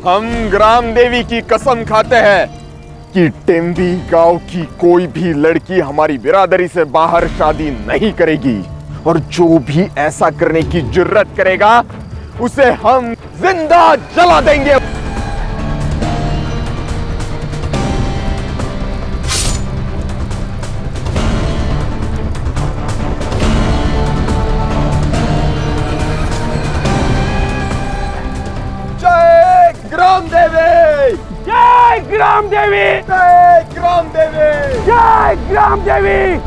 हम ग्राम देवी की कसम खाते हैं कि टेम्बी गांव की कोई भी लड़की हमारी बिरादरी से बाहर शादी नहीं करेगी, और जो भी ऐसा करने की जुर्रत करेगा उसे हम जिंदा जला देंगे। जय ग्राम देवी, जय ग्राम देवी, जय ग्राम देवी, जय ग्राम देवी।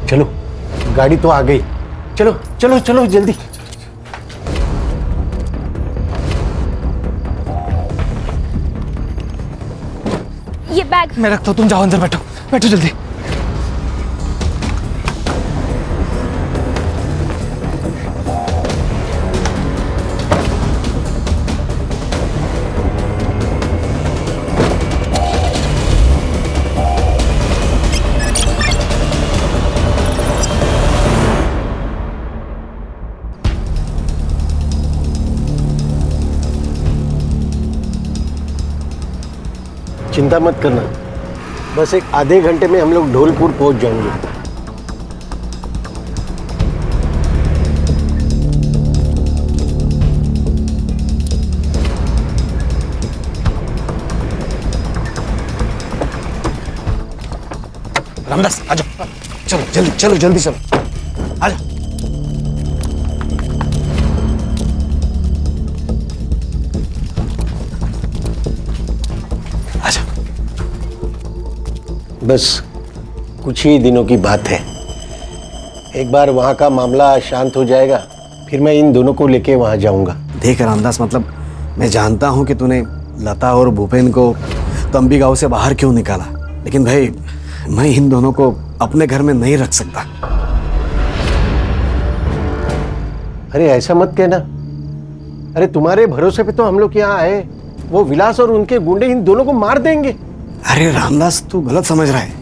चलो, गाड़ी तो आ गई। चलो चलो चलो जल्दी। ये बैग मैं रखता हूँ, तुम जाओ अंदर बैठो, बैठो जल्दी। चिंता मत करना, बस एक आधे घंटे में हम लोग ढोलपुर पहुंच जाएंगे। रामदास आ जाओ, चलो जल्दी चलो, जल्दी चलो, आ जाओ। बस कुछ ही दिनों की बात है, एक बार वहाँ का मामला शांत हो जाएगा, फिर मैं इन दोनों को लेके वहाँ जाऊँगा। देख रामदास, मतलब मैं जानता हूँ कि तूने लता और भूपेन को तंबी गांव से बाहर क्यों निकाला, लेकिन भाई मैं इन दोनों को अपने घर में नहीं रख सकता। अरे ऐसा मत कहना, अरे तुम्हारे भरोसे पे तो हम लोग यहाँ आए, वो विलास और उनके गुंडे इन दोनों को मार देंगे। अरे रामदास, तू गलत समझ रहा है।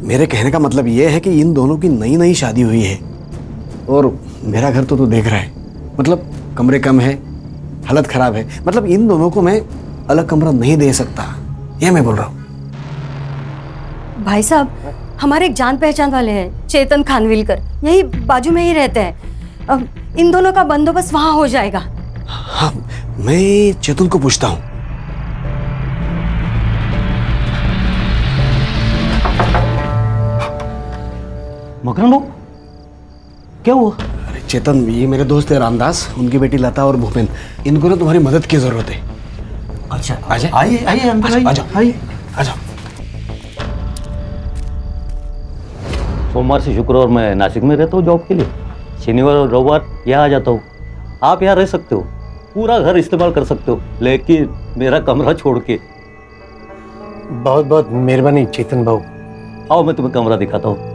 मेरे कहने का मतलब यह है कि इन दोनों की नई नई शादी हुई है, और मेरा घर तो तू देख रहा है, मतलब कमरे कम है, हालत खराब है, मतलब इन दोनों को मैं अलग कमरा नहीं दे सकता, ये मैं बोल रहा हूँ। भाई साहब, हमारे एक जान पहचान वाले हैं, चेतन खानविलकर, यही बाजू में ही रहते हैं। अब इन दोनों का बंदोबस्त वहां हो जाएगा। हाँ, मैं चेतन को पूछता हूँ। मकरन बाबू, क्या हुआ? अरे चेतन, ये मेरे दोस्त है रामदास, उनकी बेटी लता और भूपेन, इनको ना तुम्हारी मदद की जरूरत है। अच्छा, आइए आइए आइए अंदर आइए, आ जाओ, आइए। आ जाओ। सोमवार से शुक्रवार मैं नासिक में रहता हूँ जॉब के लिए, शनिवार और रविवार यहाँ आ जाता हूँ। आप यहाँ रह सकते हो, पूरा घर इस्तेमाल कर सकते हो, लेकिन मेरा कमरा छोड़ के। बहुत बहुत मेहरबानी चेतन भाऊ। आओ मैं तुम्हें कमरा दिखाता हूँ।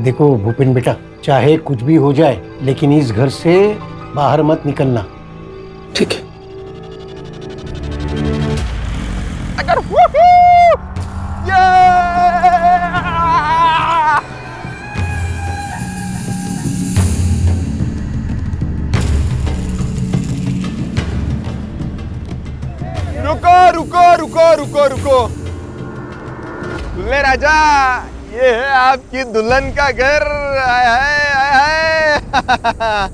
देखो भूपेन बेटा, चाहे कुछ भी हो जाए, लेकिन इस घर से बाहर मत निकलना। ठीक है। अगर रुको रुको रुको रुको रुको, दुल्हे राजा, ये है आपकी दुल्हन का घर। आय हाय आय हाय।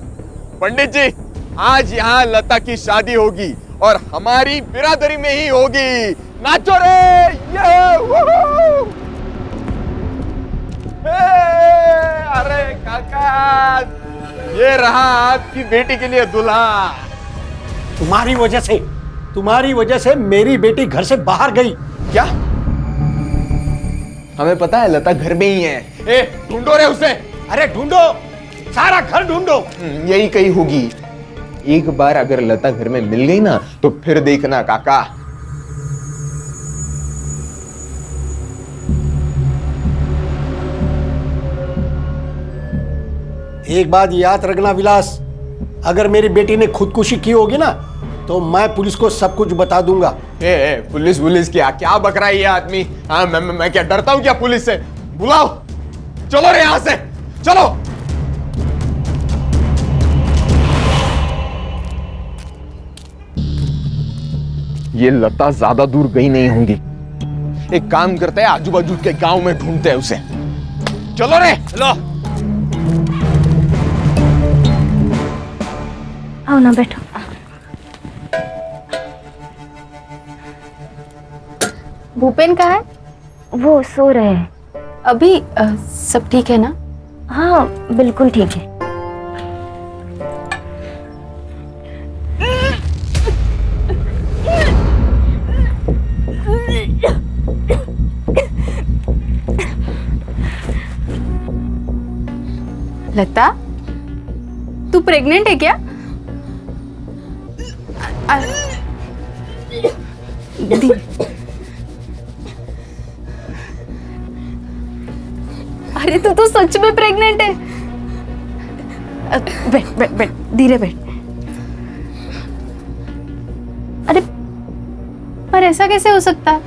पंडित जी, आज यहाँ लता की शादी होगी और हमारी बिरादरी में ही होगी। नाचो रे, ये वूहू। अरे काका, ये रहा आपकी बेटी के लिए दूल्हा। तुम्हारी वजह से मेरी बेटी घर से बाहर गई। क्या? हमें पता है लता घर में ही है। ए, ढूंढो रे उसे। अरे ढूंढो, सारा घर ढूंढो। यही कहीं होगी। एक बार अगर लता घर में मिल गई ना, तो फिर देखना काका। एक बात याद रखना विलास, अगर मेरी बेटी ने खुदकुशी की होगी ना, तो मैं पुलिस को सब कुछ बता दूंगा। पुलिस क्या क्या बक रहा है ये आदमी? हाँ, मैं क्या डरता हूँ क्या पुलिस से? बुलाओ, चलो रे यहां से, चलो। ये लता ज्यादा दूर गई नहीं होंगी। एक काम करते हैं, आजू बाजू के गांव में ढूंढते हैं उसे। चलो रे, चलो। आओ ना, बैठो। भूपेन कहाँ है? वो सो रहे हैं। अभी सब ठीक है ना? हाँ, बिल्कुल ठीक है। लता, तू प्रेग्नेंट है क्या? अरे तू सच में प्रेग्नेंट है? बैठ बैठ बैठ, धीरे बैठ। अरे पर ऐसा कैसे हो सकता है?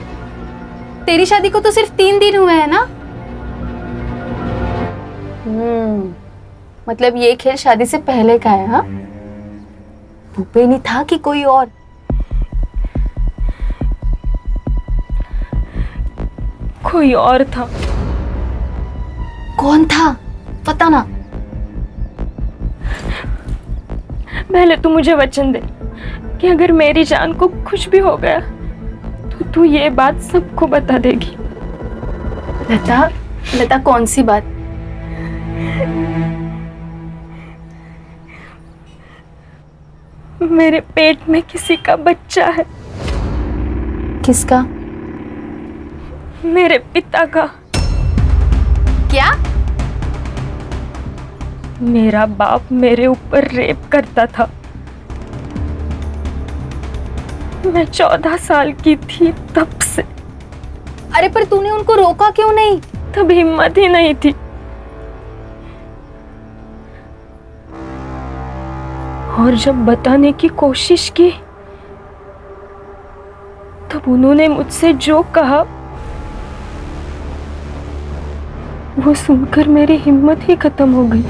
तेरी शादी को तो सिर्फ 3 दिन हुए हैं ना? मतलब ये खेल शादी से पहले का है? हाँ, भूपेन ही था कि कोई और? कोई और था। कौन था? पता ना। पहले तू मुझे वचन दे कि अगर मेरी जान को कुछ भी हो गया तो तू ये बात सबको बता देगी। लता, कौन सी बात? मेरे पेट में किसी का बच्चा है। किसका? मेरे पिता का। क्या? मेरा बाप मेरे ऊपर रेप करता था। मैं 14 साल की थी तब से। अरे पर तूने उनको रोका क्यों नहीं? तब हिम्मत ही नहीं थी। और जब बताने की कोशिश की तब उन्होंने मुझसे जो कहा वो सुनकर मेरी हिम्मत ही खत्म हो गई।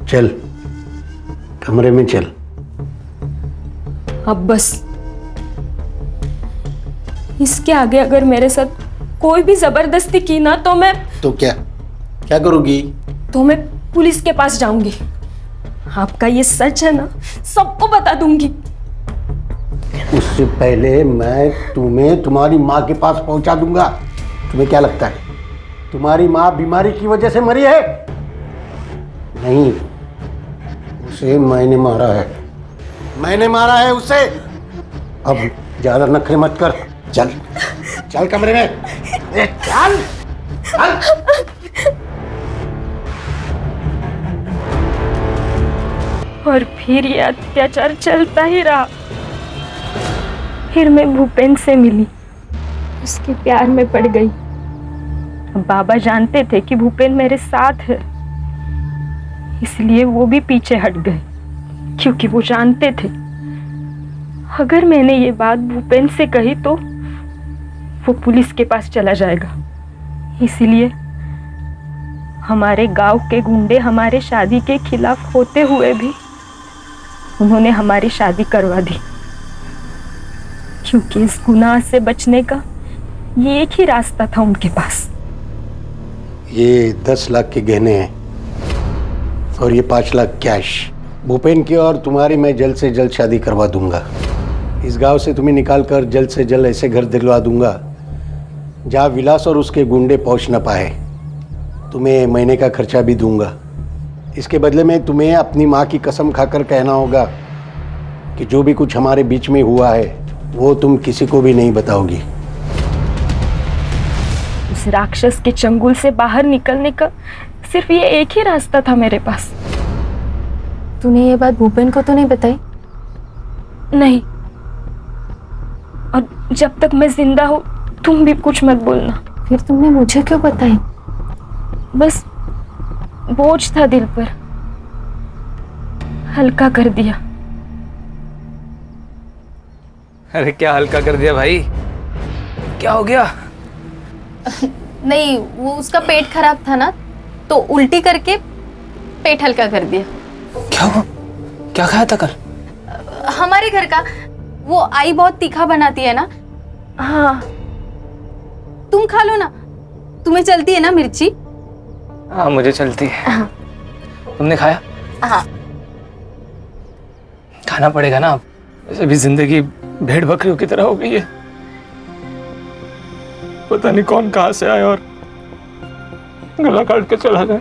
चल, कमरे में चल। अब बस, इसके आगे अगर मेरे साथ कोई भी जबरदस्ती की ना तो मैं क्या करोगी? तो मैं पुलिस के पास जाऊंगी। आपका ये सच है ना, सबको बता दूंगी। उससे पहले मैं तुम्हें तुम्हारी माँ के पास पहुंचा दूंगा। तुम्हें क्या लगता है तुम्हारी माँ बीमारी की वजह से मरी है? नहीं, उसे मैंने मारा है उसे। अब ज्यादा नखरे मत कर। चल चल कमरे में, चल चल। और फिर ये अत्याचार चलता ही रहा। फिर मैं भूपेन से मिली, उसके प्यार में पड़ गई। अब बाबा जानते थे कि भूपेन मेरे साथ है, इसलिए वो भी पीछे हट गए, क्योंकि वो जानते थे अगर मैंने ये बात भूपेन से कही तो वो पुलिस के पास चला जाएगा। इसलिए हमारे गांव के गुंडे हमारे शादी के खिलाफ होते हुए भी उन्होंने हमारी शादी करवा दी, क्योंकि इस गुनाह से बचने का ये एक ही रास्ता था उनके पास। ये 10 लाख के गहने हैं और ये 5 लाख कैश। भूपेन की और तुम्हारी मैं जल्द से जल्द शादी करवा दूंगा। इस गांव से तुम्हें निकाल कर जल्द से जल्द ऐसे घर दिलवा दूंगा जहाँ विलास और उसके गुंडे पहुँच न पाए। तुम्हें महीने का खर्चा भी दूंगा। इसके बदले में तुम्हें अपनी माँ की कसम खाकर कहना होगा कि जो भी कुछ हमारे बीच में हुआ है वो तुम किसी को भी नहीं बताओगी। उस राक्षस के चंगुल से बाहर निकलने का सिर्फ ये एक ही रास्ता था मेरे पास। तूने ये बात भूपेन को तो नहीं बताई? नहीं, और जब तक मैं जिंदा हूं तुम भी कुछ मत बोलना। फिर तुमने मुझे क्यों बताई? बस बोझ था दिल पर, हल्का कर दिया। अरे क्या हल्का कर दिया भाई, क्या हो गया? नहीं, वो उसका पेट खराब था ना, तो उल्टी करके पेट हल्का कर दिया। क्या हुआ? क्या खाया था कल? हमारे घर का वो आई बहुत तीखा बनाती है ना। हाँ, तुम खा लो ना, तुम्हें चलती है ना मिर्ची? हाँ मुझे चलती है। हाँ। तुमने खाया? हाँ। खाना पड़ेगा ना, अब वैसे भी जिंदगी भेड़ बकरियों की तरह हो गई है। पता नहीं कौन कहां से आया और गला काट के चला गया।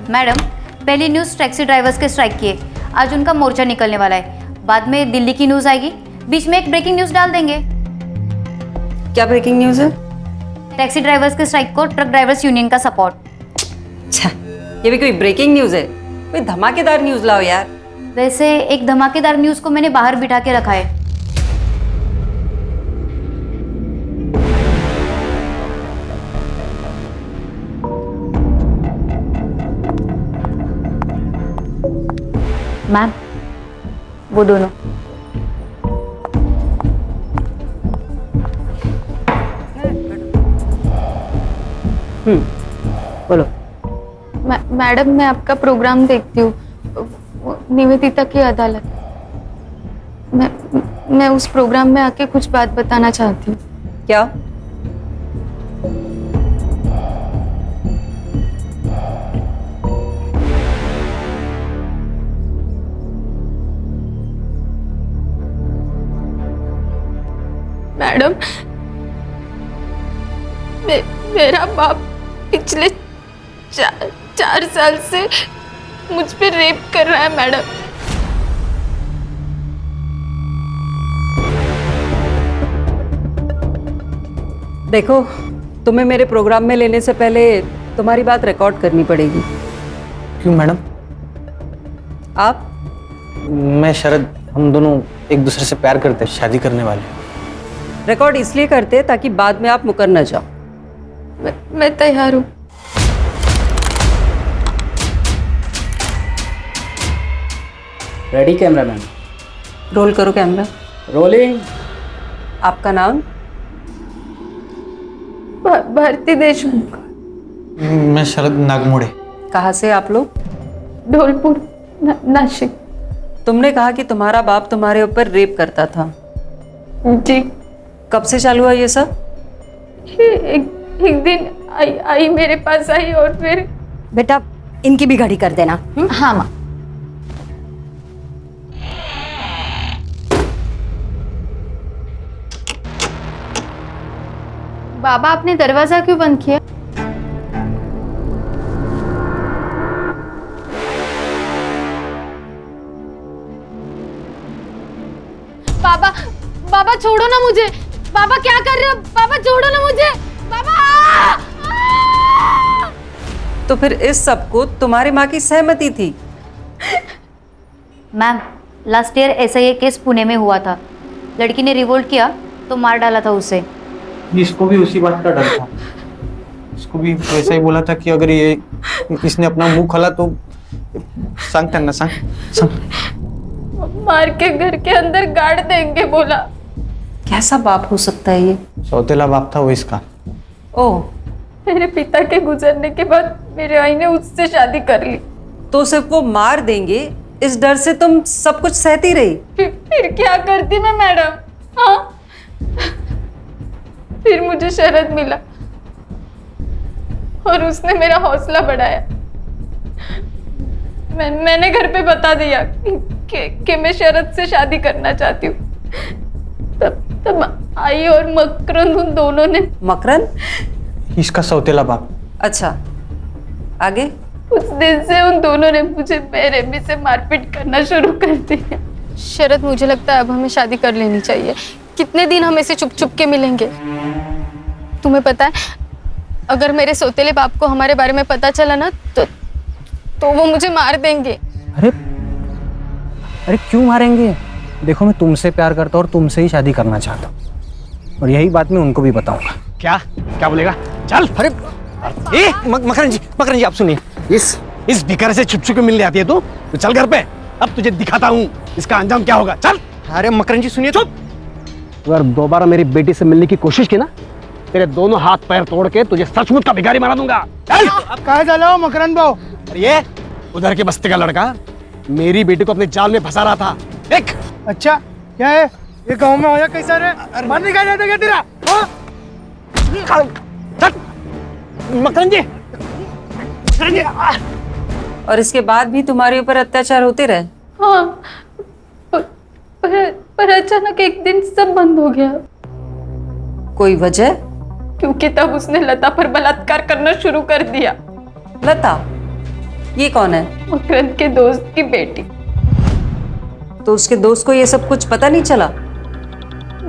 मैडम, पहली न्यूज़ टैक्सी ड्राइवर्स के स्ट्राइक की है। आज उनका मोर्चा निकलने वाला है। बाद में दिल्ली की न्यूज़ आएगी, बीच में एक ब्रेकिंग न्यूज़ डाल देंगे। क्या ब्रेकिंग न्यूज़ है? टैक्सी ड्राइवर्स के स्ट्राइक को ट्रक ड्राइवर्स यूनियन का सपोर्ट। अच्छा, ये भी कोई ब्रेकिंग न्यूज़ है? कोई धमाकेदार न्यूज़ लाओ यार। वैसे एक धमाकेदार न्यूज़ को मैंने बाहर बिठा के रखा है। मैम, वो दोनों। बोलो। मैडम, मैं आपका प्रोग्राम देखती हूँ, निवेदिता की अदालत। मैं उस प्रोग्राम में आके कुछ बात बताना चाहती हूँ। क्या? मैडम, मेरा बाप पिछले 4 साल से मुझ पे रेप कर रहा है मैडम। देखो, तुम्हें मेरे प्रोग्राम में लेने से पहले तुम्हारी बात रिकॉर्ड करनी पड़ेगी। क्यों मैडम? आप? मैं शरद, हम दोनों एक दूसरे से प्यार करते हैं, शादी करने वाले। रिकॉर्ड इसलिए करते ताकि बाद में आप मुकर न जाओ। मैं तैयार हूँ। Ready cameraman? रोल करो कैमरा। रोलिंग। आपका नाम? भारती देशमुख। मैं शरद नागमोड़े। कहाँ से आप लोग? ढोलपुर, नासिक। तुमने कहा कि तुम्हारा बाप तुम्हारे ऊपर रेप करता था। जी। कब से चालू हुआ ये सब? एक दिन आई मेरे पास आई और फिर। बेटा, इनकी भी गाड़ी कर देना। हाँ माँ। बाबा, आपने दरवाजा क्यों बंद किया? बाबा, बाबा छोड़ो ना मुझे। बाबा क्या कर रहे हो? बाबा छोड़ो ना मुझे। बाबा! तो फिर इस सब को तुम्हारी माँ की सहमति थी? मैम, लास्ट ईयर ऐसा ही केस पुणे में हुआ था। लड़की ने रिवोल्ट किया तो मार डाला था उसे। इसको भी उसी बात का डर था। इसको भी वैसा ही बोला था कि अगर ये इसने अपना मुंह खोला तो सांग करना, सांग। मार के घर के अंदर गाड़ देंगे बोला। कैसा बाप हो सकता है ये? सौतेला बाप था वो इसका। ओह, मेरे पिता के गुजरने के बाद मेरे आई ने उससे शादी कर ली। तो सिर्फ वो मार देंगे इस डर से तुम सब कुछ सहती रही? फिर क्या करती मैं मैडम? हाँ, फिर मुझे शरद मिला और उसने मेरा हौसला बढ़ाया। मैंने घर पे बता दिया कि मैं शरद से शादी करना चाहती हूँ। तब आई और मकरंद उन दोनों ने। मकरंद? इसका सौतेला बाप। अच्छा, आगे? उस दिन से उन दोनों ने मुझे बेरहमी से मारपीट करना शुरू कर दिया। शरद, मुझे लगता है अब हमें शादी कर लेनी चाहिए। कितने दिन हम ऐसे चुप चुप के मिलेंगे? तुम्हें पता है, अगर मेरे सौतेले बाप को हमारे बारे में पता चला ना तो वो मुझे मार देंगे। अरे अरे क्यों मारेंगे? देखो, मैं तुमसे प्यार करता हूँ और तुमसे ही शादी करना चाहता हूँ, और यही बात मैं उनको भी बताऊंगा। क्या क्या बोलेगा? चल। अरे मकरंद जी आप सुनिए, इस भिखारी से छुप छुप के मिलने आती है तू? तो चल घर पे, अब तुझे दिखाता हूँ इसका अंजाम क्या होगा। चल। अरे मकरंद जी सुनिए, चुप। अगर दोबारा मेरी बेटी से मिलने की कोशिश की ना, तेरे दोनों हाथ पैर तोड़ के तुझे सचमुच का भिखारी बना दूंगा। चल। अब कहाँ जा रहे हो मकरंद भाऊ? अरे ये उधर के बस्ती का लड़का मेरी बेटी को अपने जाल में फंसा रहा था, देख। अच्छा, क्या है ये? गांव में होया कैसा रे? मर नहीं जाता क्या तेरा? मकरंद जी। और इसके बाद भी तुम्हारे ऊपर अत्याचार होते रहे? हाँ, पर अचानक एक दिन सब बंद हो गया। कोई वजह? क्योंकि तब उसने लता पर बलात्कार करना शुरू कर दिया। लता? ये कौन है? मकरंद के दोस्त की बेटी। तो उसके दोस्त को ये सब कुछ पता नहीं चला?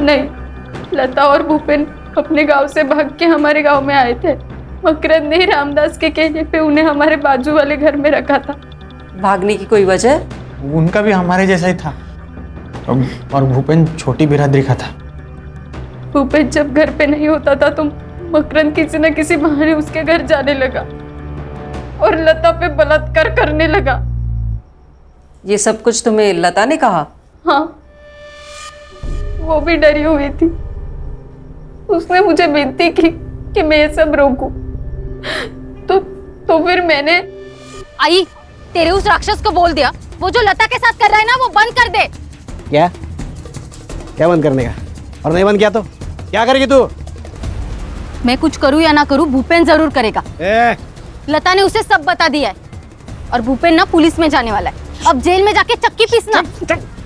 नहीं, लता और भूपेन अपने गांव से भाग के हमारे गांव में आए थे। मकरंद ने रामदास के कहने पे उन्हें हमारे बाजू वाले घर में रखा था। भागने की कोई वजह? उनका भी हमारे जैसा ही था, और भूपेन छोटी बिरादरी का था। भूपेन जब घर पे नहीं होता था तो मकरंद किसी न किसी बहाने उसके घर जाने लगा और लता पे बलात्कार करने लगा। ये सब कुछ तुम्हें लता ने कहा? हाँ, वो भी डरी हुई थी। उसने मुझे विनती की कि मैं ये सब रोकूं। तो फिर मैंने आई तेरे उस राक्षस को बोल दिया वो जो लता के साथ कर रहा है ना वो बंद कर दे। क्या क्या बंद करने का? और नहीं बंद किया तो क्या करेगी तू? मैं कुछ करूं या ना करूं भूपेन जरूर करेगा। लता ने उसे सब बता दिया है और भूपेन ना पुलिस में जाने वाला है। अब जेल में जाके चक्की पीसना।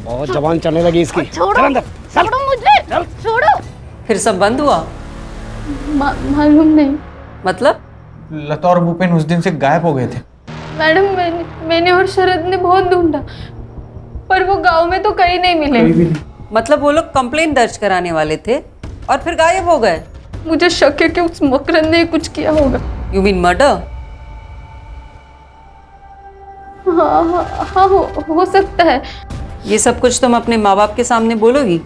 बहुत जबान चलने लगी इसकी। छोड़ो मुझे, छोड़ो। फिर सब बंद हुआ? मालूम नहीं। मतलब? लता और भूपेन उस दिन से गायब हो गए थे। मैडम, मैंने और शरद ने बहुत ढूंढा पर वो गांव में तो कहीं नहीं मिले। मतलब वो लोग कंप्लेंट दर्ज कराने वाले थे और फिर गायब हो गए? मुझे शक है कि उस मकरंद ने कुछ किया होगा। You mean murder? हाँ, हो सकता है। ये सब कुछ तुम अपने माँ बाप के सामने बोलोगी?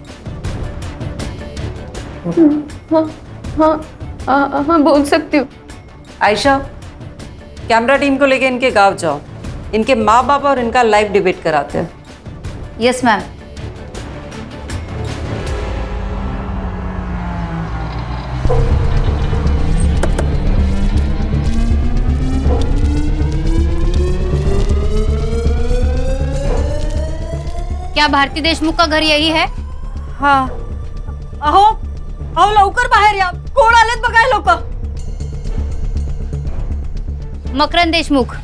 हाँ, बोल सकती हूँ। आयशा, कैमरा टीम को लेके इनके गांव जाओ, इनके माँ बाप और इनका लाइव डिबेट कराते हैं। Yes ma'am. क्या भारती देशमुख का घर यही है? हाँ। अहो लवकर बाहेर या, कोण आलेत बघाय लोक। मकरंद देशमुख,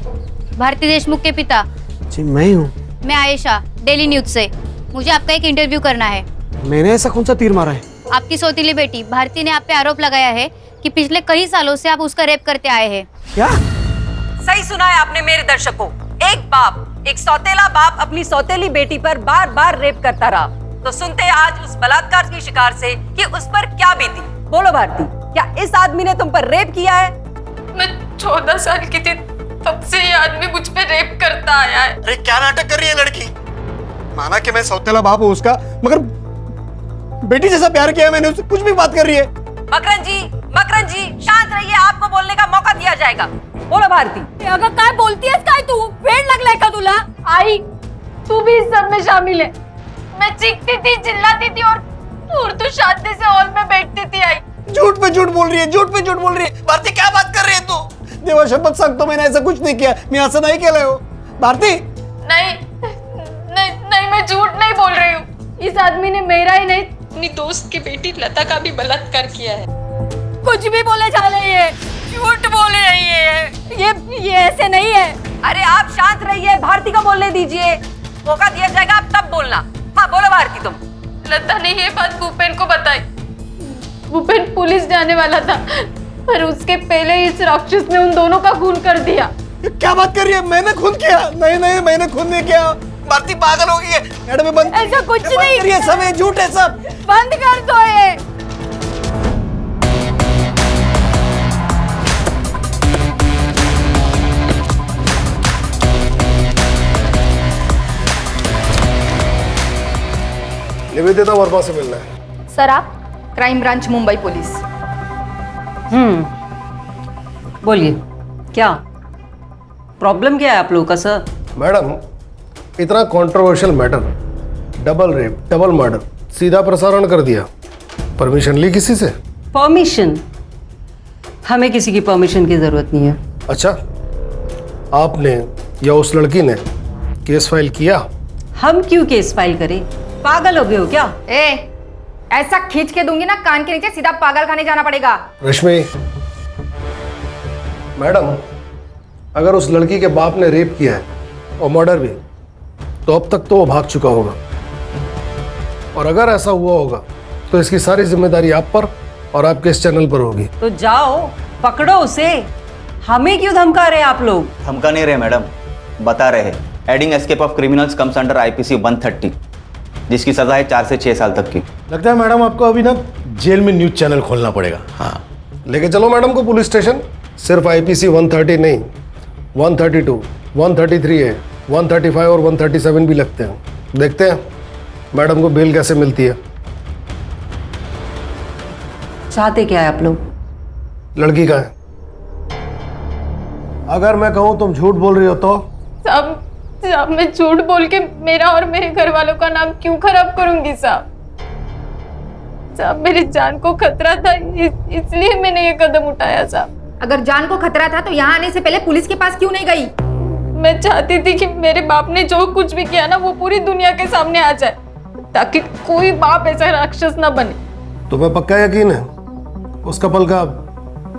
भारती देशमुख के पिता। जी मैं ही हूँ। मैं आयशा, डेली न्यूज से। मुझे आपका एक इंटरव्यू करना है। मैंने ऐसा कौन सा तीर मारा है? आपकी सौतीली बेटी भारती ने आप पे आरोप लगाया है कि पिछले कई सालों से आप उसका रेप करते आए हैं। क्या? सही सुना है आपने मेरे दर्शकों। एक बाप, एक सौतेला बाप अपनी सौतेली बेटी पर बार बार रेप करता रहा। तो सुनते हैं आज उस बलात्कार की शिकार से कि उस पर क्या बीती। बोलो भारती, क्या इस आदमी ने तुम पर रेप किया है? मैं 14 साल की थी तब से ये आदमी मुझ पे रेप करता आया है। अरे क्या नाटक कर रही है लड़की? माना कि मैं सौतेला बाप हूँ उसका, मगर बेटी जैसा प्यार किया है मैंने उससे, कुछ भी बात कर रही है। मकरंद जी शांत रहिए, आपको बोलने का मौका दिया जाएगा। बोलो भारती। अगं काय बोलतीयस काय तू? वेड लागलाय का तुला? आई, तू भी इस सब में शामिल है। मैं चीखती थी, चिल्लाती थी और तू शांति से हॉल में बैठती थी। आई, झूठ पे झूठ बोल रही है, झूठ पे झूठ बोल रही है। भारती क्या बात कर रही है तू? देवा शपथ सांगतो मैंने ऐसा कुछ नहीं किया, मैं असं नाही केलंय हो। भारती नहीं, मैं झूठ नहीं बोल रही हूँ। इस आदमी ने मेरा ही नहीं अपनी दोस्त की बेटी लता का भी बलात्कार किया है। कुछ भी बोले जा रही है, झूठ बोल रही है। ये ऐसे नहीं है। अरे आप शांत रहिए, भारती को बोलने दीजिए, मौका दिया जाएगा आप तब बोलना। हाँ बोलो भारती तुम। लता ने ये बात भूपेन को बताई। भूपेन पुलिस जाने वाला था, पर उसके पहले इस राक्षस ने उन दोनों का खून कर दिया। क्या बात कर रही है? मैंने खून किया? नहीं नहीं, मैंने खून नहीं किया। भारती पागल हो गई है। मैडम ये बंद, ऐसा कुछ नहीं, ये सब ये झूठ है सब। बंद कर दो ये। निवेदिता वर्मा से मिलना है। सर आप क्राइम ब्रांच मुंबई पुलिस। बोलिए क्या प्रॉब्लम क्या है आप लोगों का सर? मैडम, इतना controversial matter, double rape, double murder, सीधा प्रसारण कर दिया। परमिशन ली किसी से? परमिशन? हमें किसी की परमिशन की जरूरत नहीं है। अच्छा, आपने या उस लड़की ने केस फाइल किया? हम क्यों केस फाइल करें? पागल हो गए हो क्या? ऐसा खींच के दूंगी ना कान के नीचे, सीधा पागल खाने जाना पड़ेगा। रश्मि मैडम, अगर उस लड़की के बाप ने रेप किया है और मर्डर भी, तो अब तक तो वो भाग चुका होगा। और अगर ऐसा हुआ होगा तो इसकी सारी जिम्मेदारी आप पर और आपके इस चैनल पर होगी। तो जाओ पकड़ो उसे। हमें क्यों धमका रहे हैं आप लोग? धमका नहीं रहे मैडम, बता रहे हैं। Adding escape of criminals comes under IPC 130, जिसकी सजा है 4 से 6 साल तक की। लगता है मैडम आपको अभी ना जेल में न्यूज चैनल खोलना पड़ेगा। हाँ, लेके चलो मैडम को पुलिस स्टेशन। सिर्फ IPC 130 नहीं, 132, 133 है, 135 और 137 भी लगते हैं। देखते हैं मैडम को बेल कैसे मिलती है। चाहते क्या है आप लोग? लड़की का है। अगर मैं कहूं तुम झूठ बोल रही हो तो? साहब मैं झूठ बोल के मेरा और मेरे घर वालों का नाम क्यों खराब करूंगी साहब? साहब मेरी जान को खतरा था, इसलिए मैंने ये कदम उठाया साहब। अगर जान को खतरा था तो यहाँ आने से पहले पुलिस के पास क्यों नहीं गई? मैं चाहती थी कि मेरे बाप ने जो कुछ भी किया ना वो पूरी दुनिया के सामने आ जाए, ताकि कोई बाप ऐसा राक्षस ना बने। तुम्हें पक्का यकीन है उस कपल का?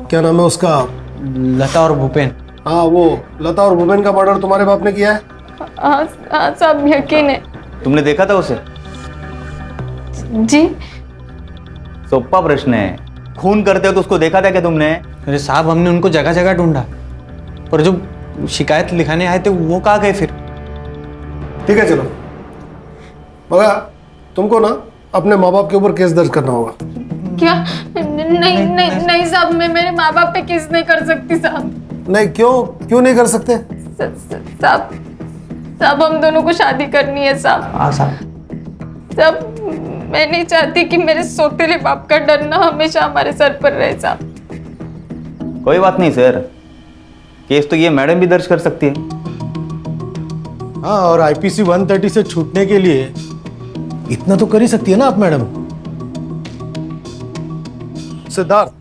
क्या नाम है उसका? लता और भूपेन। हाँ, वो लता और भूपेन का मर्डर तुम्हारे बाप ने किया है? हाँ साहब यकीन है। तुमने देखा था उसे? जी। सोप्पा प्रश्न है, खून करते हो तो उसको देखा था क्या तुमने? अरे साहब, हमने उनको जगह जगह ढूंढा, पर जो शिकायत लिखाने आए थे वो कहाँ गए फिर? ठीक है चलो, मगर तुमको ना अपने माँ बाप के ऊपर केस दर्ज करना होगा। क्या? नहीं साहब, मैं मेरे माँ बाप पे केस नहीं कर सकती साहब। नहीं, क्यों नहीं कर सकते? साहब हम दोनों को शादी करनी है साहब। हाँ साहब। साहब मैं नहीं चाहती कि मेरे सौतेले बाप का डर ना हमेशा हमारे सर पर रहे साहब। कोई बात नहीं सर, केस तो ये मैडम भी दर्ज कर सकती है। हाँ, और IPC 130 से छूटने के लिए इतना तो कर ही सकती है ना आप मैडम। सिद्धार्थ,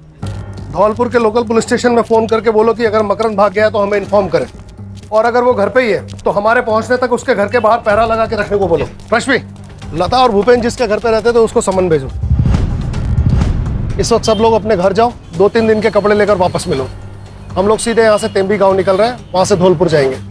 धौलपुर के लोकल पुलिस स्टेशन में फोन करके बोलो कि अगर मकरंद भाग गया तो हमें इन्फॉर्म करें, और अगर वो घर पे ही है तो हमारे पहुंचने तक उसके घर के बाहर पहरा लगा के रखने को बोलो। रश्मि, लता और भूपेन जिसके घर पे रहते थे उसको समन भेजो। इस वक्त सब लोग अपने घर जाओ, 2-3 दिन के कपड़े लेकर वापस मिलो। हम लोग सीधे यहाँ से तेम्बी गांव निकल रहे हैं, वहां से धौलपुर जाएंगे।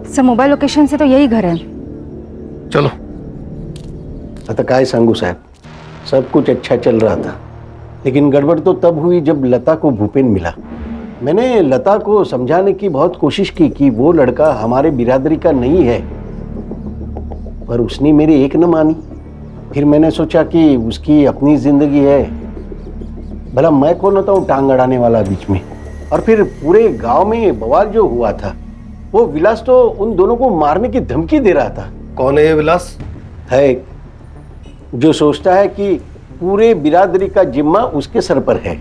सर मोबाइल लोकेशन से तो यही घर है। चलो। आता काय सांगू साहब, सब कुछ अच्छा चल रहा था, लेकिन गड़बड़ तो तब हुई जब लता को भूपेन मिला। मैंने लता को समझाने की बहुत कोशिश की कि वो लड़का हमारे बिरादरी का नहीं है, पर उसने मेरी एक न मानी। फिर मैंने सोचा कि उसकी अपनी जिंदगी है, भला मैं कौन होता हूँ टांग अड़ाने वाला बीच में। और फिर पूरे गांव में बवाल जो हुआ था, वो विलास तो उन दोनों को मारने की धमकी दे रहा था। कौन है ये विलास? है जो सोचता है कि पूरे बिरादरी का जिम्मा उसके सर पर है।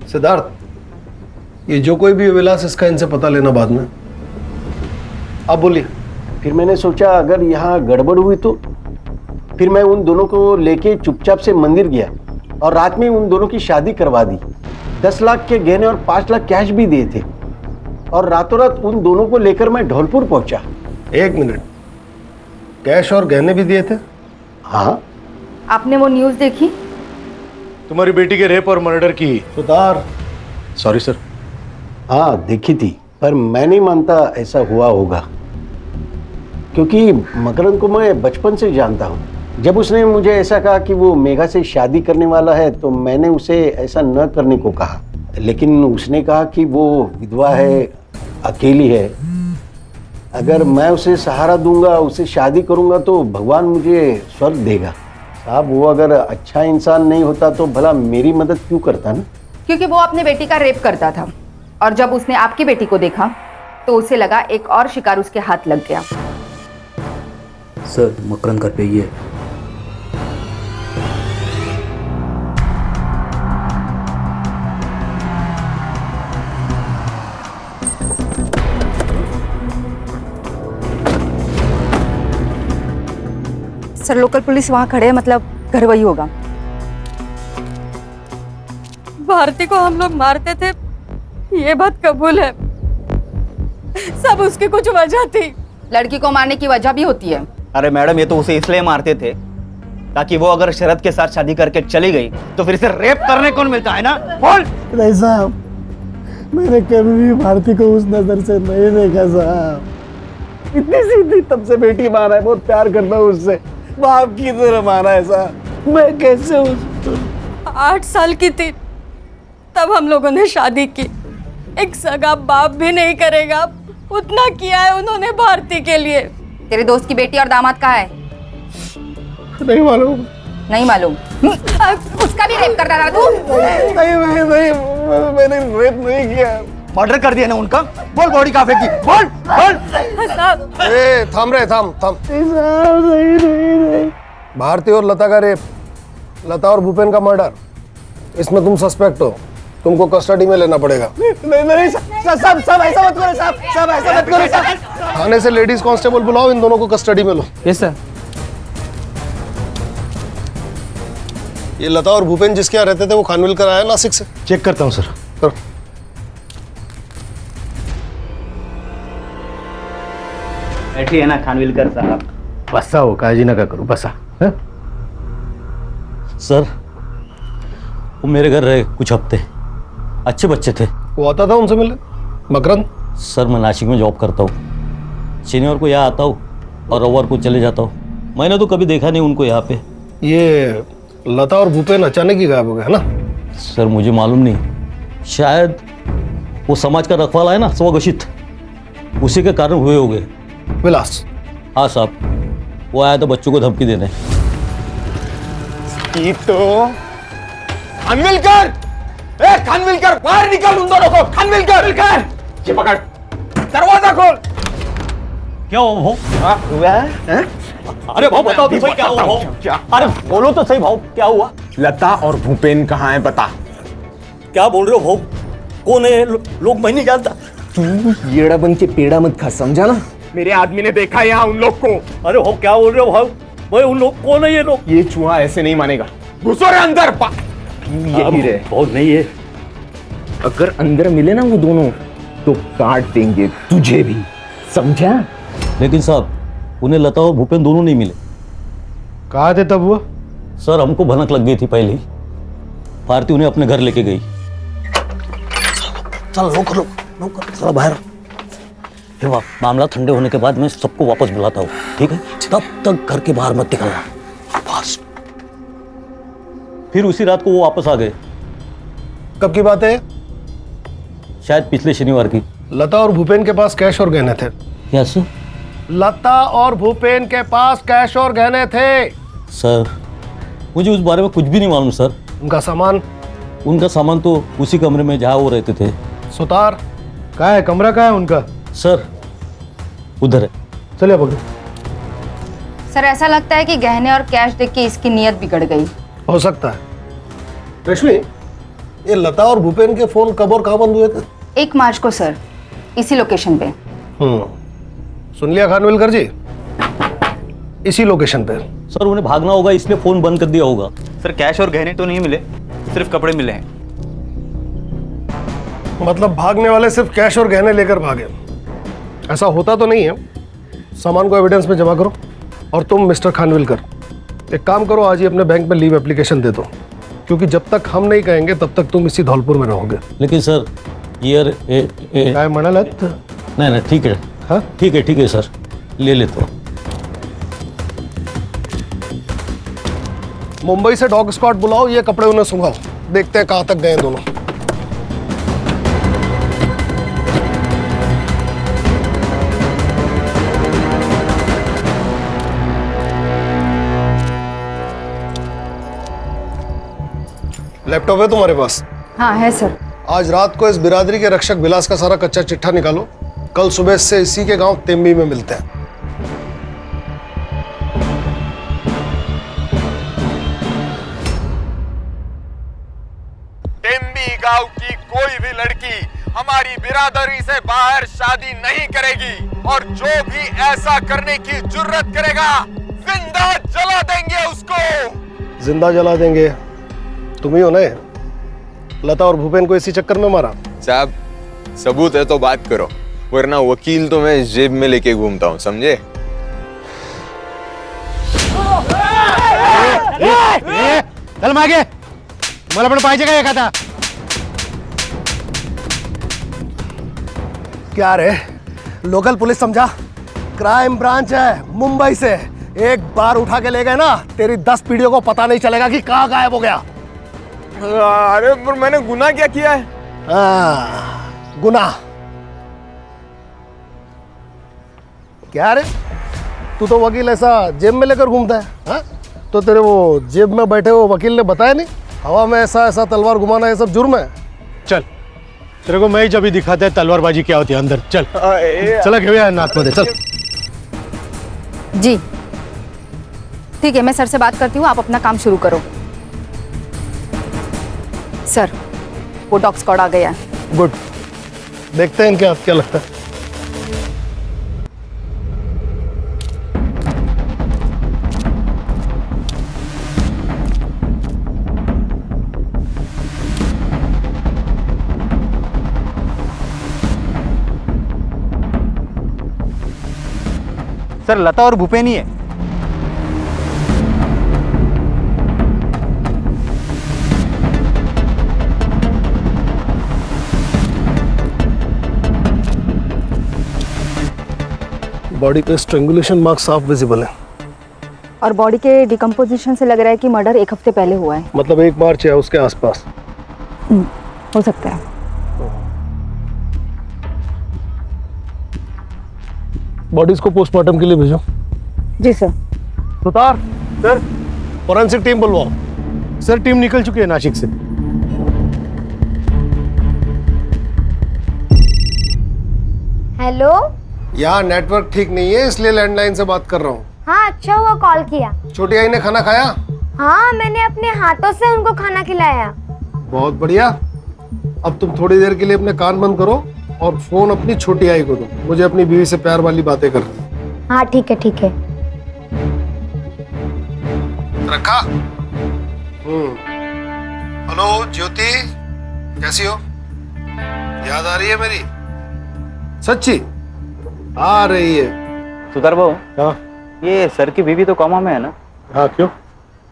सिद्धार्थ, ये जो कोई भी विलास, इसका इनसे पता लेना बाद में। आप बोलिए। फिर मैंने सोचा अगर यहाँ गड़बड़ हुई तो फिर मैं उन दोनों को लेके चुपचाप से मंदिर गया और रात में उन दोनों की शादी करवा दी। 10 लाख के गहने और 5 लाख कैश भी दिए थे और रातों रात उन दोनों को लेकर मैं धौलपुर पहुंचा। 1 मिनट, कैश और गहने भी दिए थे? हाँ। आपने वो न्यूज़ देखी? तुम्हारी बेटी के रेप और मर्डर की। Sutar, sorry sir. हाँ देखी थी, पर मैं नहीं मानता ऐसा हुआ होगा, क्योंकि मकरंद को मैं बचपन से जानता हूँ। जब उसने मुझे ऐसा कहा कि वो मेघा से शादी करने वाला है तो मैंने उसे ऐसा न करने को कहा, लेकिन उसने कहा कि वो विधवा है, अकेली है, अगर मैं उसे सहारा दूंगा, उसे शादी करूंगा तो भगवान मुझे स्वर्ग देगा। साहब वो अगर अच्छा इंसान नहीं होता तो भला मेरी मदद क्यों करता ना? क्योंकि वो अपने बेटी का रेप करता था और जब उसने आपकी बेटी को देखा तो उसे लगा एक और शिकार उसके हाथ लग गया। सर मकरंद घर पे ही है। सर लोकल पुलिस वहाँ खड़े हैं, मतलब घर वही होगा। भारती को हम लोग मारते थे, ये बात कबूल है। सब उसकी कुछ वजह थी। लड़की को मारने की वजह भी होती है। अरे मैडम, ये तो उसे इसलिए मारते थे ताकि वो अगर शरद के साथ शादी करके चली गई तो फिर इसे रेप करने कौन मिलता है ना? बोल। नहीं साहब, मैंने कभी भी भारती को उस नजर से नहीं देखा साहब। इतनी सीधी तब से बेटी माना है, बहुत प्यार करता हूँ उससे, बाप की तरह माना है साहब। मैं कैसे उसको 8 साल की थी तब हम लोगों ने शादी की। एक सगा बाप भी नहीं करेगा उतना किया है उन्होंने भारती के लिए। तेरे दोस्त की बेटी और दामाद कहाँ है? नहीं मालूम। नहीं मालूम? उसका भी रेप करता था तू? नहीं, मैंने रेप नहीं किया। मर्डर कर दिया ना उनका? बोल बॉडी कहाँ फेंकी? बोल बोल। ए, थाम रहे, थाम। नहीं। भारती और लता का रेप, लता और भूपेन का मर्डर, इसमें तुम सस्पेक्ट हो, तुमको कस्टडी में लेना पड़ेगा। नहीं सब ऐसा मत करो साहब, सब ऐसा मत करो साहब। थाने से लेडीज कांस्टेबल बुलाओ, इन दोनों को कस्टडी में लो। Yes sir. ये लता और भूपेन जिसके यहाँ रहते थे वो खानविलकर आया नासिक से। चेक करता हूँ सर। करो। बैठिए ना खानविलकर साहब। बसा हो, काजी ना करो, बसा। सर वो मेरे घर रहे कुछ हफ्ते, अच्छे बच्चे थे। वो आता था उनसे मिलने? मकरंद? सर मैं नासिक में जॉब करता हूँ, शनिवार को यहाँ आता हूँ और रविवार को चले जाता हूँ। मैंने तो कभी देखा नहीं उनको यहाँ पे। ये लता और भूपेन अचानक ही गायब हो गए है ना? सर मुझे मालूम नहीं, शायद वो समाज का रखवाला है ना, स्वघोषित, उसी के कारण हुए होंगे। विलास? हाँ साहब, वो आया था बच्चों को धमकी देने। ये तो खानविलकर, खानविलकर बाहर निकल उन दोनों को। खानविलकर, ये पकड़, दरवाजा खोल। क्या हुआ भाव? अरे भाव बताओ तो सही, क्या हुआ भाव? अरे बोलो तो सही भाव, क्या हुआ? लता और भूपेन कहाँ है बता। क्या बोल रहे हो भाव? कौन है लोग? मैं नहीं जानता। तू येड़ा बन के पेड़ा मत खा, समझा ना? मेरे आदमी ने देखा यहाँ उन लोग को। अरे भाव क्या बोल रहे हो भाव? भाई उन लोग कौन है ये लोग? ये चूहा ऐसे नहीं मानेगा, घुसो रे अंदर। यही रे। बहुत नहीं है, अगर अंदर मिले ना वो दोनों तो काट देंगे तुझे भी, समझा? लेकिन साहब उन्हें लता और भूपेन दोनों नहीं मिले। कहाँ थे तब वो? सर हमको भनक लग गई थी पहले ही, भारती उन्हें अपने घर लेके गई। चल लो चलो बाहर। फिर मामला ठंडे होने के बाद मैं सबको वापस बुलाता हूँ, ठीक है? तब तक घर के बाहर मत निकलना बस। फिर उसी रात को वो वापस आ गए। कब की बात है? शायद पिछले शनिवार की। लता और भूपेन के पास कैश और गहने थे। यस लता और भूपेन के पास कैश और गहने थे। सर मुझे उस बारे में कुछ भी नहीं मालूम सर। उनका सामान? उनका सामान तो उसी कमरे में जहाँ वो रहते थे। सुतार कहाँ है? कमरा कहाँ है उनका? सर उधर है। चलिए पकड़ो। सर ऐसा लगता है कि गहने और कैश देख के इसकी नीयत बिगड़ गई। हो सकता है। रश्मि, ये लता और भूपेन के फोन कब और कहाँ बंद हुए थे? 1 मार्च को सर, इसी लोकेशन पे। सुन लिया खानविलकर जी, इसी लोकेशन पे। सर उन्हें भागना होगा इसलिए फोन बंद कर दिया होगा। सर कैश और गहने तो नहीं मिले, सिर्फ कपड़े मिले हैं। मतलब भागने वाले सिर्फ कैश और गहने लेकर भागे? ऐसा होता तो नहीं है। सामान को एविडेंस में जमा करो। और तुम मिस्टर खानविलकर, एक काम करो, आज ही अपने बैंक में लीव एप्लीकेशन दे दो, क्योंकि जब तक हम नहीं कहेंगे तब तक तुम इसी धौलपुर में रहोगे। लेकिन सर ये काय म्हणालात? नहीं ठीक है। हाँ ठीक है सर, ले लेता हूँ। मुंबई से डॉग स्क्वाड बुलाओ, ये कपड़े उन्हें सुंघाओ, देखते हैं कहाँ तक गए दोनों। लैपटॉप है तुम्हारे पास? हाँ है सर। आज रात को इस बिरादरी के रक्षक विलास का सारा कच्चा चिट्ठा निकालो। कल सुबह से इसी के गांव तेम्बी में मिलते हैं। तेम्बी गांव की कोई भी लड़की हमारी बिरादरी से बाहर शादी नहीं करेगी, और जो भी ऐसा करने की जुर्रत करेगा जिंदा जला देंगे उसको। जिंदा जला देंगे? तुम ही हो ना? लता और भूपेन को इसी चक्कर में मारा? साहब सबूत है तो बात करो, वरना वकील तो मैं जेब में लेके घूमता हूँ, समझे? चल मागे, मला पण पाहिजे का एखादा? क्या रे, लोकल पुलिस समझा? क्राइम ब्रांच है मुंबई से। एक बार उठा के ले गए ना, तेरी 10 पीढ़ियों को पता नहीं चलेगा कि कहाँ गायब हो गया। अरे पर मैंने गुनाह क्या किया है? गुनाह क्या रे? तू तो वकील ऐसा जेब में लेकर घूमता है, हाँ? तो तेरे वो जेब में बैठे हुए वकील ने बताया नहीं हवा में ऐसा तलवार घुमाना ये सब जुर्म है? चल तेरे को मैं ही जब ही दिखाता है तलवारबाजी क्या होती है अंदर। चल चला घेऊया नाथ मध्ये, चल। जी ठीक है, मैं सर से बात करती हूँ, आप अपना काम शुरू करो। सर वो डॉग स्क्वाड आ गया है। गुड, देखते हैं इनके हाथ क्या लगता है। सर लता और भूपेन ही है। बॉडी पे स्ट्रेंगुलेशन मार्क साफ विजिबल है। और बॉडी के डिकम्पोजिशन से लग रहा है कि मर्डर 1 हफ्ते पहले हुआ है। मतलब 1 मार्च है उसके आसपास। हो सकता है। बॉडीज को पोस्टमार्टम के लिए भेजो। जी sir. Sutar sir, forensic team बुलवाओ। सर टीम निकल चुकी है नासिक से। हेलो, यहाँ नेटवर्क ठीक नहीं है इसलिए लैंडलाइन से बात कर रहा हूँ। हाँ अच्छा हुआ कॉल किया। छोटी आई ने खाना खाया? हाँ मैंने अपने हाथों से उनको खाना खिलाया। बहुत बढ़िया। अब तुम थोड़ी देर के लिए अपने कान बंद करो और फोन अपनी छोटी आई को दो, मुझे अपनी बीवी से प्यार वाली बातें करनी। हाँ ठीक है ठीक है। रखा। हेलो ज्योति, कैसी हो? याद आ रही है मेरी? सच्ची आ रही है। सुधार बाबू, हाँ ये सर की बीवी तो कोमा में है ना? हाँ क्यों?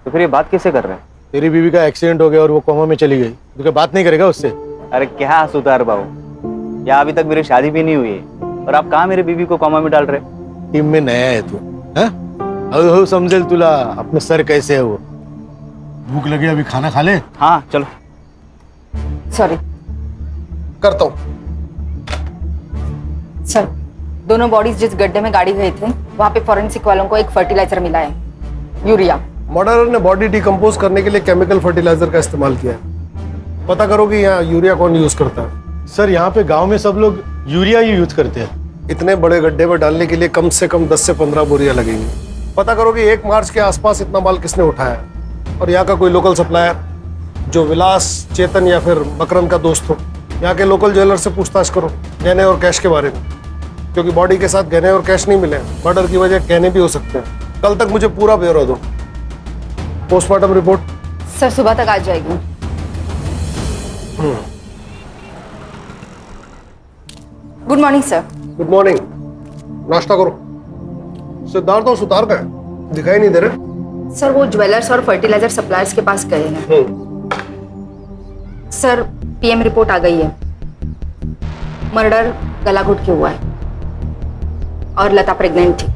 तो फिर ये बात कैसे कर रहे हैं? तेरी बीवी का एक्सीडेंट हो गया और वो कोमा में चली गई, तो क्या बात नहीं करेगा उससे? अरे क्या सुधार बाबू, या अभी तक मेरी शादी भी नहीं हुई है और आप कहाँ मेरी बीवी को कोमा में डाल रहे? टीम में नया है तू, हळूहळू समझेल तुला अपने सर कैसे है वो। भूख लगी, अभी खाना खा ले। हाँ चलो। सॉरी। करता हूँ। सर दोनों बॉडीज जिस गड्ढे में गाड़ी गए थे वहाँ पे फॉरेंसिक वालों को एक फर्टिलाइजर मिला है, यूरिया। मर्डरर ने बॉडी डिकम्पोज करने के लिए केमिकल फर्टिलाइजर का इस्तेमाल किया है। पता करो कि यहाँ यूरिया कौन यूज करता है। सर यहाँ पे गांव में सब लोग यूरिया ही यूज करते हैं। इतने बड़े गड्ढे में डालने के लिए कम से कम 10 से 15 बोरियां लगेंगी। पता करो कि 1 मार्च के आसपास इतना माल किसने उठाया, और यहाँ का कोई लोकल सप्लायर जो विलास, चेतन या फिर मकरंद का दोस्त हो। यहाँ के लोकल ज्वेलर से पूछताछ करो गहने और कैश के बारे में, क्योंकि बॉडी के साथ गहने और कैश नहीं मिले। मर्डर की वजह गहने भी हो सकते हैं। कल तक मुझे पूरा ब्यौरा दो। पोस्टमार्टम रिपोर्ट सर सुबह तक आ जाएगी। Good morning sir. Good morning. नाश्ता करो। सिद्धार्थ और सुतार का है, दिखाई नहीं दे रहे। सर वो ज्वेलर्स और फर्टिलाइजर सप्लायर्स के पास गए हैं। सर पीएम रिपोर्ट आ गई है। मर्डर गला घुट के हुआ है और लता प्रेग्नेंट थी।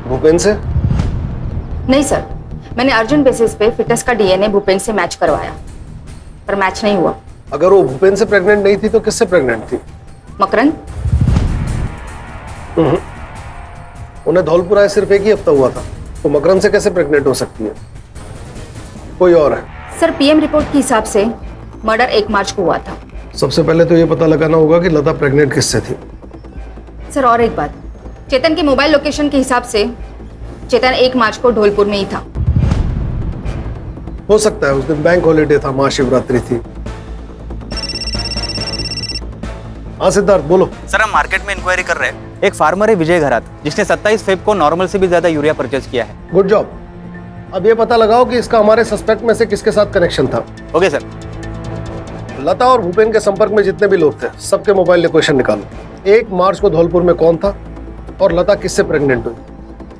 भूपेन से? नहीं सर, मैंने अर्जेंट बेसिस पे फिटनेस का डीएनए भूपेन से मैच करवाया, पर मैच नहीं हुआ। अगर वो भूपेन से प्रेग्नेंट नहीं थी तो किससे प्रेग्नेंट थी? मकरंद। उन्हें धौलपुर आए सिर्फ एक ही हफ्ता हुआ था, तो मकरंद से कैसे प्रेग्नेंट हो सकती है? कोई और है? सर पीएम रिपोर्ट के हिसाब से मर्डर 1 मार्च को हुआ था। सबसे पहले तो ये पता लगाना होगा कि लता प्रेग्नेंट किससे थी। सर और एक बात, चेतन के मोबाइल लोकेशन के हिसाब से चेतन 1 मार्च को ढोलपुर में ही था। हो सकता है उस दिन बैंक हॉलीडे था, महाशिवरात्रि थी। हाँ सिद्धार्थ बोलो। सर हम मार्केट में इंक्वायरी कर रहे हैं। एक फार्मर है विजय घरात, जिसने 27 फेब को नॉर्मल से भी ज्यादा यूरिया परचेज किया है। Good job. अब ये पता लगाओ कि इसका हमारे सस्पेक्ट में से किसके साथ कनेक्शन था। Okay sir. लता और भूपेन के संपर्क में जितने भी लोग थे, सबके मोबाइल लोकेशन निकालो। 1 मार्च को धौलपुर में कौन था और लता किससे प्रेग्नेंट हुई?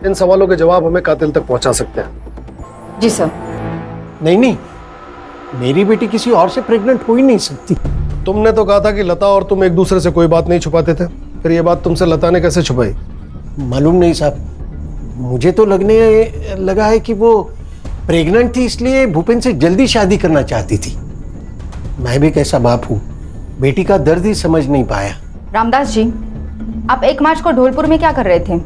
इन सवालों के जवाब हमें कातिल तक पहुंचा सकते हैं। जी सर। नहीं, मेरी बेटी किसी और से प्रेग्नेंट हो ही नहीं सकती। तुमने तो कहा था कि लता और तुम एक दूसरे से कोई बात नहीं छुपाते थे, फिर ये बात तुमसे लता ने कैसे छुपाई? मालूम नहीं साहब, मुझे तो लगने लगा है कि वो प्रेग्नेंट थी, इसलिए भूपेन से जल्दी शादी करना चाहती थी। मैं भी कैसा बाप हूँ, बेटी का दर्द ही समझ नहीं पाया। रामदास जी, आप 1 मार्च को ढोलपुर में क्या कर रहे थे?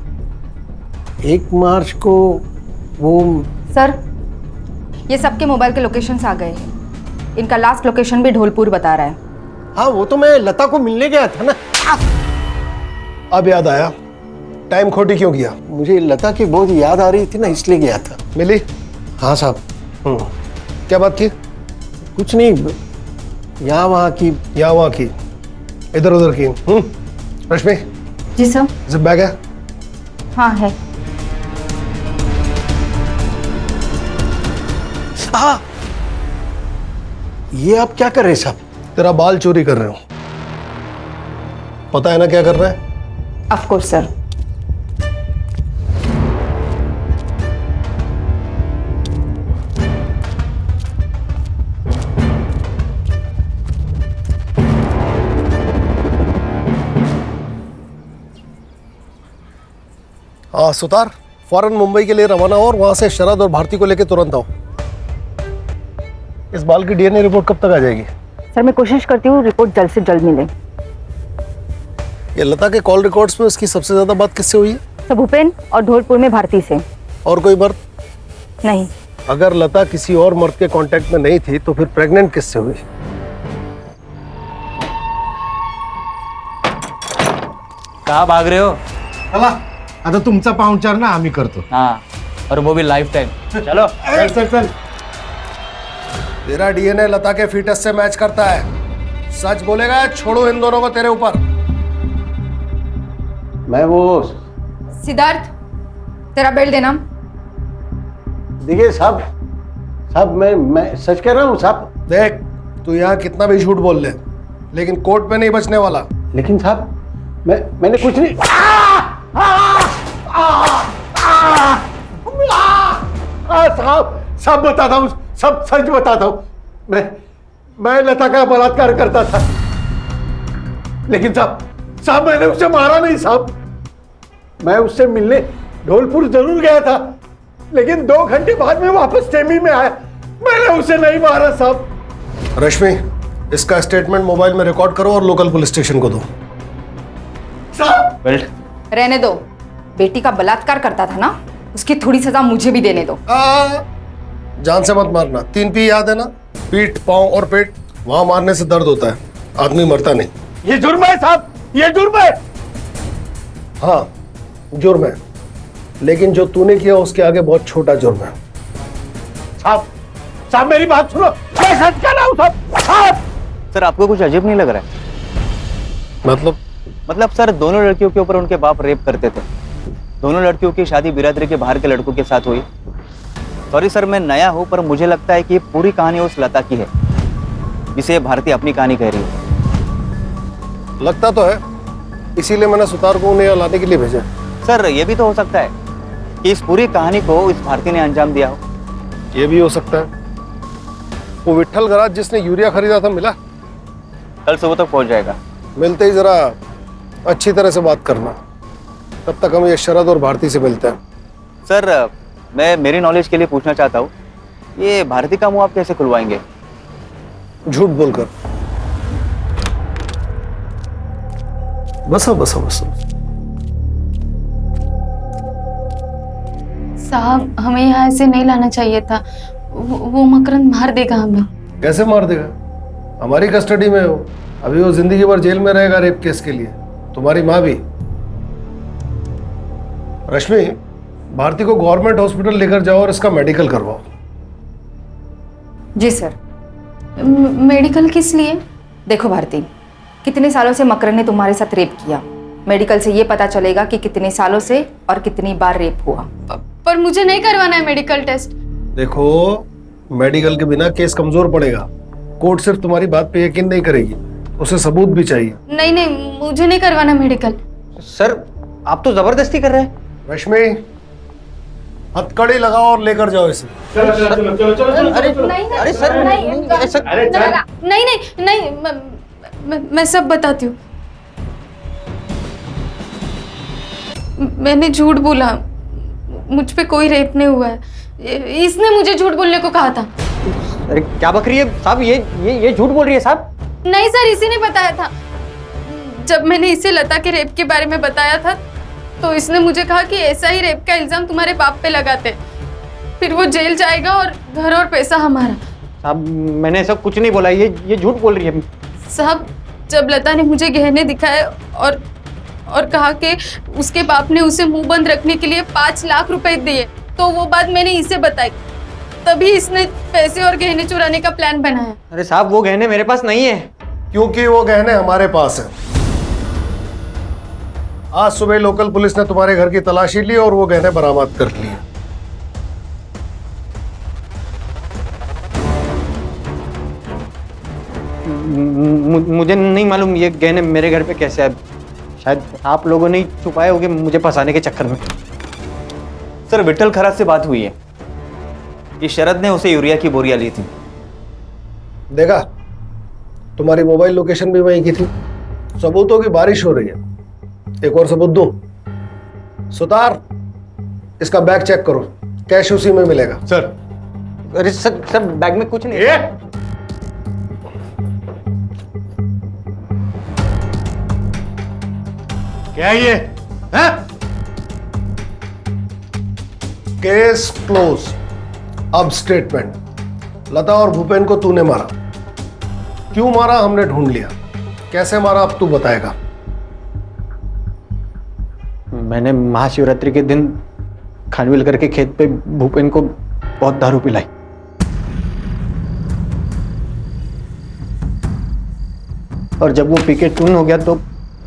1 मार्च को वो सर ये सबके मोबाइल के लोकेशंस आ गए हैं। इनका लास्ट लोकेशन भी ढोलपुर बता रहा है। हाँ वो तो मैं लता को मिलने गया था ना। अब याद आया, टाइम खोटी क्यों किया? मुझे लता की बहुत याद आ रही थी ना, इसलिए गया था। मिली? हाँ साहब। क्या बात की? कुछ नहीं, यहाँ वहाँ की। यहाँ वहाँ की, इधर उधर की। रश्मि। जी सर। जिप बैग है? हाँ है। हाँ, ये आप क्या कर रहे हैं साहब? तेरा बाल चोरी कर रहे हो। पता है ना क्या कर रहा है? Of course sir. हाँ सुतार, फौरन मुंबई के लिए रवाना हो और वहां से शरद और भारती को लेकर तुरंत आओ। इस बाल की डीएनए रिपोर्ट कब तक आ जाएगी? सर मैं कोशिश करती हूँ रिपोर्ट जल्द से जल्द मिले। ये लता के कॉल रिकॉर्ड्स में उसकी सबसे ज्यादा बात किससे हुई है? सर भूपेन और ढोलपुर में भारती से। और कोई मर्द? नहीं। अगर लता किसी और मर्द के कांटेक्ट में नहीं थी तो फिर प्रेग्नेंट किससे हुई? कहाँ भाग रहे हो? चला, आता तुमचा पाहुणचार ना आम्ही करतो। हाँ, और वो भी लाइफ टाइम। चलो चल चल चल। तेरा डीएनए लता के फीटस से मैच करता है। सच बोलेगा, छोड़ो इन दोनों को तेरे ऊपर। मैं वो सिद्धार्थ, तेरा बेल्ट देना। देखिए साहब मैं सच कह रहा हूँ साहब। देख, तू यहाँ कितना भी झूठ बोल ले, लेकिन कोर्ट में नहीं बचने वाला। लेकिन साहब मैंने कुछ नहीं। सब बताता हूँ, सब सच बताता हूँ। मैं लता का बलात्कार करता था, लेकिन साहब मैंने उसे मारा नहीं साहब। मैं उससे मिलने ढोलपुर जरूर गया था, लेकिन 2 घंटे बाद में वापस टेमी में आया। मैंने उसे नहीं मारा साहब। रश्मि, इसका स्टेटमेंट मोबाइल में रिकॉर्ड करो और लोकल पुलिस स्टेशन को दो। साहब रहने दो, बेटी का बलात्कार करता था ना, उसकी थोड़ी सजा मुझे भी देने दो। जान से मत मारना। 3 पी याद है ना? पीठ, पांव और पेट, वहां मारने से दर्द होता है, आदमी मरता नहीं। ये जुर्म है साहब, ये जुर्म है। हाँ जुर्म है, लेकिन जो तूने किया उसके आगे बहुत छोटा जुर्म है। साहब मेरी बात सुनो, मैं सच कह रहा हूँ साहब। सर आपको कुछ अजीब नहीं लग रहा है? मतलब सर दोनों लड़कियों के ऊपर उनके बाप रेप करते थे, दोनों लड़कियों की शादी बिरादरी के बाहर के लड़कों के साथ हुई। सॉरी सर, मैं नया हूँ, पर मुझे लगता है कि ये पूरी कहानी उस लता की है जिसे भारती अपनी कहानी कह रही है। लगता तो है, इसीलिए मैंने सुतार को उन्हें यहाँ लाने के लिए भेजा। सर, ये भी तो हो सकता है कि इस पूरी कहानी को इस भारती ने अंजाम दिया हो। ये भी हो सकता है। वो विट्ठल गराज जिसने यूरिया खरीदा था मिला? कल सुबह तक पहुंच जाएगा। मिलते ही जरा अच्छी तरह से बात करना, तब तक हम ये शरद और भारती से मिलते हैं। सर, मैं मेरी नॉलेज के लिए पूछना चाहता हूँ, ये भारती का मुंह आप कैसे खुलवाएंगे? झूठ बोलकर। बसा बसा बसा। साहब, हमें यहाँ ऐसे नहीं लाना चाहिए था। वो मकरंद मार देगा हमें। कैसे मार देगा? हमारी कस्टडी में हो, अभी वो जिंदगी भर जेल में रहेगा रेप केस के लिए, तुम्हारी माँ भी। रश्मि, भारती को गवर्नमेंट हॉस्पिटल लेकर जाओ और इसका मेडिकल करवाओ। जी सर। मेडिकल किस लिए? देखो भारती, कितने सालों से मकरन ने तुम्हारे साथ रेप किया, मेडिकल से ये पता चलेगा कि कितने सालों से और कितनी बार रेप हुआ। पर मुझे नहीं करवाना है मेडिकल टेस्ट। देखो, मेडिकल के बिना केस कमजोर पड़ेगा। कोर्ट सिर्फ तुम्हारी बात पे यकीन नहीं करेगी, उसे सबूत भी चाहिए। नहीं नहीं, मुझे नहीं करवाना मेडिकल। सर, आप तो जबरदस्ती कर रहे हैं। रश्मि, हथकड़ी लगाओ और लेकर जाओ इसे। अरे सर, नहीं, मैं सब बताती हूँ। मैंने झूठ बोला, मुझ पे कोई रेप नहीं हुआ है। इसने मुझे झूठ बोलने को कहा था। अरे क्या बक रही है साहब? ये झूठ बोल रही है साहब। नहीं सर, इसी ने बताया था। जब मैंने इसे लता के रेप के बारे में बताया था तो इसने मुझे कहा कि ऐसा ही रेप का इल्जाम तुम्हारे बाप पे लगाते, फिर वो जेल जाएगा और घर और पैसा हमारा। साहब, मैंने ऐसा कुछ नहीं बोला, ये झूठ बोल रही है। साहब, जब लता ने मुझे गहने दिखाए और कहा कि उसके बाप ने उसे मुंह बंद रखने के लिए 5 लाख रुपए दिए, तो वो बात मैंने इसे बताई, तभी इसने पैसे और गहने चुराने का प्लान बनाया। अरे साहब, वो गहने मेरे पास नहीं है। क्योंकि वो गहने हमारे पास है। आज सुबह लोकल पुलिस ने तुम्हारे घर की तलाशी ली और वो गहने बरामद कर लिए। मुझे नहीं मालूम ये गहने मेरे घर पे कैसे आए। शायद आप लोगों ने छुपाए होंगे मुझे फंसाने के चक्कर में। सर, विट्ठल खराज से बात हुई है कि शरद ने उसे यूरिया की बोरियां ली थी। देखा, तुम्हारी मोबाइल लोकेशन भी वहीं की थी। सबूतों की बारिश हो रही है। एक और सबूत दूं? सुतार, इसका बैग चेक करो, कैश उसी में मिलेगा। सर। अरे सर, बैग में कुछ नहीं है। क्या है ये? Case close. अब स्टेटमेंट। लता और भूपेन को तूने मारा। क्यों मारा हमने ढूंढ लिया, कैसे मारा अब तू बताएगा। मैंने महाशिवरात्रि के दिन खानविल करके खेत पे भूपेन को बहुत दारू पिलाई। और जब वो पी के टून हो गया तो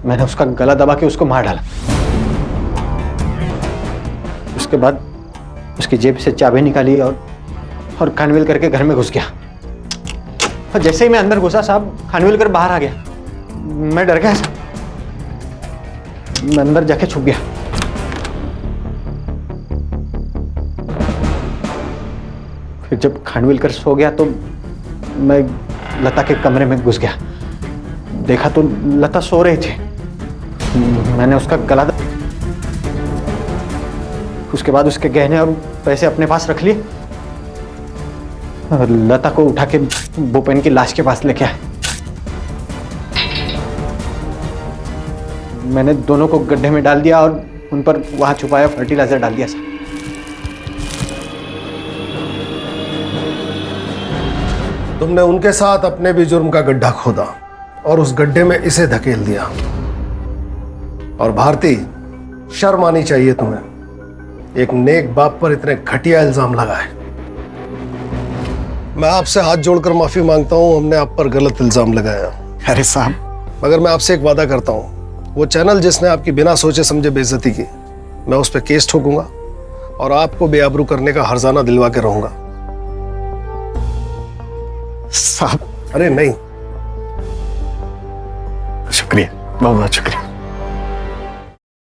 मैंने उसका गला दबा के उसको मार डाला। उसके बाद उसकी जेब से चाबी निकाली और खानविल करके घर में घुस गया। और जैसे ही मैं अंदर घुसा साहब, खानविल कर बाहर आ गया। मैं डर गया, मैं अंदर जाके छुप गया। फिर जब खानविलकर सो गया तो मैं लता के कमरे में घुस गया। देखा तो लता सो रही थी। मैंने उसका गला उसके बाद उसके गहने और पैसे अपने पास रख लिए और लता को उठा के भूपेन की लाश के पास लेके आए। मैंने दोनों को गड्ढे में डाल दिया और उन पर वहां छुपाया फर्टिलाइजर डाल दिया सर। तुमने उनके साथ अपने भी जुर्म का गड्ढा खोदा और उस गड्ढे में इसे धकेल दिया। और भारती, शर्म आनी चाहिए तुम्हें, एक नेक बाप पर इतने घटिया इल्जाम लगाए। मैं आपसे हाथ जोड़कर माफी मांगता हूं, हमने आप पर गलत इल्जाम लगाया। अरे साहब, मगर मैं आपसे एक वादा करता हूं, वो चैनल जिसने आपकी बिना सोचे समझे बेइज्जती की, मैं उस पर केस ठोकूंगा और आपको बेआबरू करने का हर्जाना दिलवा के रहूंगा। साहब। अरे नहीं, शुक्रिया, बहुत बहुत शुक्रिया।